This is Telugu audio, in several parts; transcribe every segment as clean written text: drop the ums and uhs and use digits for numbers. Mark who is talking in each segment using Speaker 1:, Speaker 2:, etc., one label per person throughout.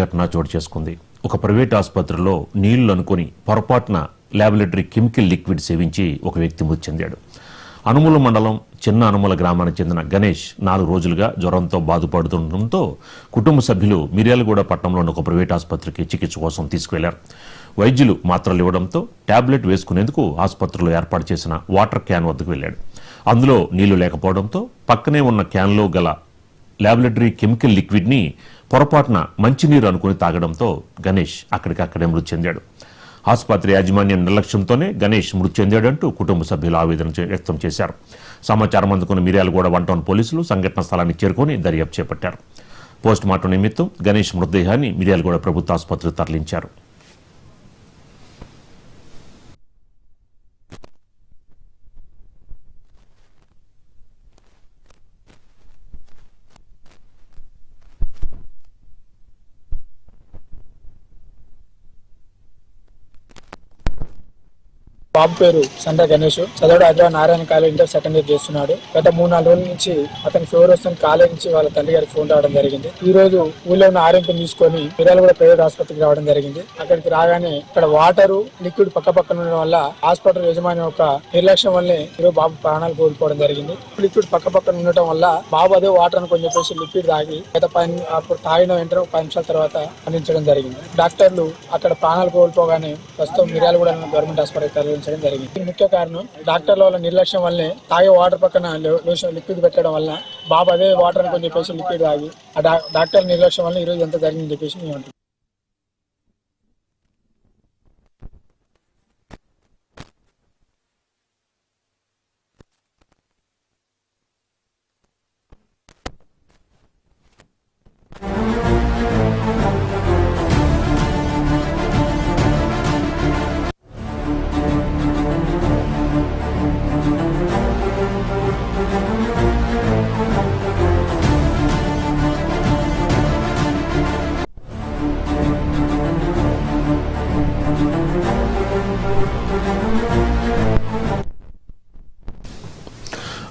Speaker 1: ఘటన చోటు చేసుకుంది. ఒక ప్రైవేట్ ఆసుపత్రిలో నీళ్లు అనుకుని పొరపాటున ల్యాబొరేటరీ కెమికల్ లిక్విడ్ సేవించి ఒక వ్యక్తి మృతి చెందాడు. అనుముల మండలం చిన్న అనుముల గ్రామానికి చెందిన గణేష్ 4 రోజులుగా జ్వరంతో బాధపడుతుండటంతో కుటుంబ సభ్యులు మిర్యాలగూడ పట్టణంలోని ఒక ప్రైవేట్ ఆసుపత్రికి చికిత్స కోసం తీసుకువెళ్లారు. వైద్యులు మాత్రలు ఇవ్వడంతో టాబ్లెట్ వేసుకునేందుకు ఆసుపత్రిలో ఏర్పాటు చేసిన వాటర్ క్యాన్ వద్దకు వెళ్లాడు. అందులో నీళ్లు లేకపోవడంతో పక్కనే ఉన్న క్యాన్లో గల ల్యాబొరేటరీ కెమికల్ లిక్విడ్ని పొరపాటున మంచినీరు అనుకుని తాగడంతో గణేష్ అక్కడికక్కడే మృతి చెందాడు. ఆసుపత్రి యాజమాన్యం నిర్లక్ష్యంతోనే గణేష్ మృతి చెందాడంటూ కుటుంబ సభ్యులు ఆవేదన వ్యక్తం చేశారు. సమాచారం అందుకున్న మిర్యాలగూడ 1 టౌన్ పోలీసులు సంఘటన స్థలానికి చేరుకుని దర్యాప్తు చేపట్టారు. పోస్టుమార్టం నిమిత్తం గణేష్ మృతదేహాన్ని మిర్యాలగూడ ప్రభుత్వ ఆసుపత్రికి తరలించారు.
Speaker 2: బాబు పేరు సండ్ర గణేష్. చదవడు Hyderabad Narayana college inter second year చేస్తున్నాడు. గత 3-4 రోజుల నుంచి అతని ఫీవర్ వస్తుంది. కాలేజ్ నుంచి వాళ్ళ తండ్రి గారికి ఫోన్ రావడం జరిగింది. ఈ రోజు ఊళ్ళో ఉన్న ఆరోగ్యం తీసుకొని మిర్యాలగూడ ప్రైవేట్ ఆసుపత్రికి రావడం జరిగింది. అక్కడికి రాగానే ఇక్కడ వాటర్ లిక్విడ్ పక్క ఉండడం వల్ల హాస్పిటల్ యజమాని ఒక నిర్లక్ష్యం వల్లే ఈరోజు బాబు ప్రాణాలు కోల్పోవడం జరిగింది. లిక్విడ్ పక్క ఉండటం వల్ల బాబు అదే వాటర్ అనుకొని చెప్పేసి లిక్విడ్ తాగి అప్పుడు తాగిన వెంటనే 10 నిమిషాల తర్వాత మరణించడం జరిగింది. డాక్టర్లు అక్కడ ప్రాణాలు కోల్పోగానే ప్రస్తుతం మిర్యాలగూడ గవర్నమెంట్ హాస్పిటల్ తరలించడం జరిగింది. ముఖ్య కారణం డాక్టర్ల వల్ల నిర్లక్ష్యం వల్లే తాగే వాటర్ పక్కన లిక్విడ్ పెట్టడం వల్ల బాబు అదే వాటర్ అని చెప్పేసి లిక్విడ్ తాగి ఆ డాక్టర్ నిర్లక్ష్యం వల్ల ఈ రోజు ఎంత జరిగిందని చెప్పేసి మేము అంటున్నాం.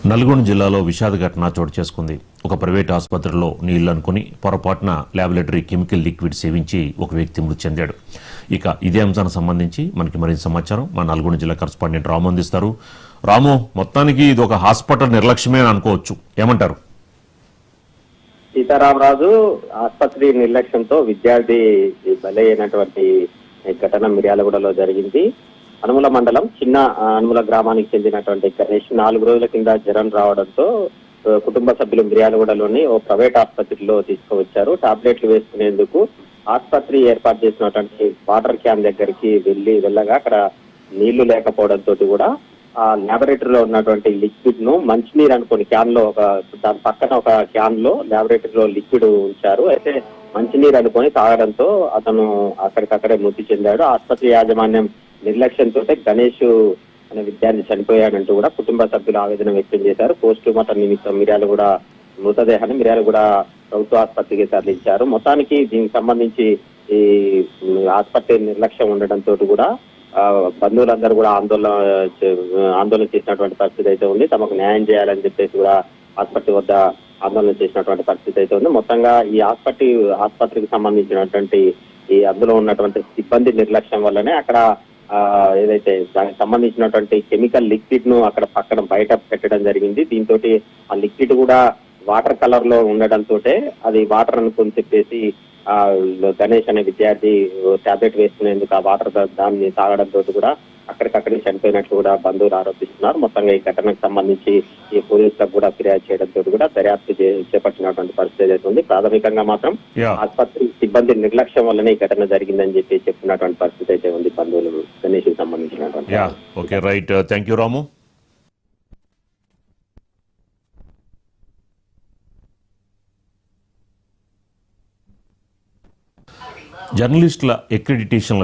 Speaker 1: నల్గొండ జిల్లాలో విషాద ఘటన చోటు చేసుకుంది. ఒక ప్రైవేట్ ఆసుపత్రిలో నీళ్లు అనుకుని పొరపాటున ల్యాబొరేటరీ కెమికల్ లిక్విడ్ సేవించి ఒక వ్యక్తి మృతి చెందాడు. ఇక ఇదే అంశానికి సంబంధించి మనకి మరింత సమాచారం మా నల్గొండ జిల్లా కరెస్పాండెంట్ రాము అందిస్తారు. రాము, మొత్తానికి ఇది ఒక హాస్పిటల్ నిర్లక్ష్యమే అనుకోవచ్చు, ఏమంటారు?
Speaker 3: సీతారామరాజు ఆసుపత్రి నిర్లక్ష్యంతో విద్యార్థి బలైనటువంటి ఘటన మిర్యాలగూడలో జరిగింది. అనుముల మండలం చిన్న అనుముల గ్రామానికి చెందినటువంటి గణేష్ 4 రోజుల కింద జ్వరం రావడంతో కుటుంబ సభ్యులు మిర్యాలగూడలోని ఓ ప్రైవేట్ ఆసుపత్రిలో తీసుకువచ్చారు. టాబ్లెట్లు వేసుకునేందుకు ఆసుపత్రి ఏర్పాటు చేసినటువంటి వాటర్ క్యాన్ దగ్గరికి వెళ్ళగా అక్కడ నీళ్లు లేకపోవడంతో కూడా ఆ ల్యాబొరేటరీలో ఉన్నటువంటి లిక్విడ్ ను మంచినీరు అనుకుని క్యాన్ లో దాని పక్కన ఒక క్యాన్ లో ల్యాబొరేటరీలో లిక్విడ్ ఉంచారు. అయితే మంచినీరు అనుకొని తాగడంతో అతను అక్కడికక్కడే మృతి చెందాడు. ఆసుపత్రి యాజమాన్యం నిర్లక్ష్యంతో గణేష్ అనే విద్యార్థి చనిపోయాడంటూ కూడా కుటుంబ సభ్యులు ఆవేదన వ్యక్తం చేశారు. పోస్టుమార్టం నిమిత్తం మిర్యాలగూడ మృతదేహాన్ని మిర్యాలగూడ ప్రభుత్వ ఆసుపత్రికి తరలించారు. మొత్తానికి దీనికి సంబంధించి ఈ ఆసుపత్రి నిర్లక్ష్యం ఉండడంతో కూడా బంధువులందరూ కూడా ఆందోళన చేసినటువంటి పరిస్థితి అయితే ఉంది. తమకు న్యాయం చేయాలని చెప్పేసి కూడా ఆసుపత్రి వద్ద ఆందోళన చేసినటువంటి పరిస్థితి అయితే ఉంది. మొత్తంగా ఈ ఆసుపత్రికి సంబంధించినటువంటి ఈ అందులో ఉన్నటువంటి సిబ్బంది నిర్లక్ష్యం వల్లనే అక్కడ ఏదైతే దానికి సంబంధించినటువంటి కెమికల్ లిక్విడ్ ను అక్కడ పక్కన బయట పెట్టడం జరిగింది. దీంతో ఆ లిక్విడ్ కూడా వాటర్ కలర్ లో ఉండడంతో అది వాటర్ అనుకుని చెప్పేసి గణేష్ అనే విద్యార్థి టాబ్లెట్ వేసుకునేందుకు ఆ వాటర్ దాన్ని తాగడంతో కూడా అక్కడికక్కడే చనిపోయినట్లు కూడా బంధువులు ఆరోపిస్తున్నారు. మొత్తంగా ఈ ఘటనకు సంబంధించి ఈ పోలీసులకు కూడా ఫిర్యాదు చేయడంతో కూడా దర్యాప్తు చేపట్టినటువంటి పరిస్థితి అయితే ఉంది. ప్రాథమికంగా మాత్రం ఆసుపత్రి సిబ్బంది నిర్లక్ష్యం వల్లనే ఈ ఘటన జరిగిందని చెప్పి చెప్తున్నటువంటి పరిస్థితి అయితే ఉంది బంధువులు గణేష్ కి సంబంధించినటువంటి.
Speaker 1: ఓకే, రైట్, థ్యాంక్ యూ రాము. జర్నలిస్టుల అక్రిడిటేషన్ల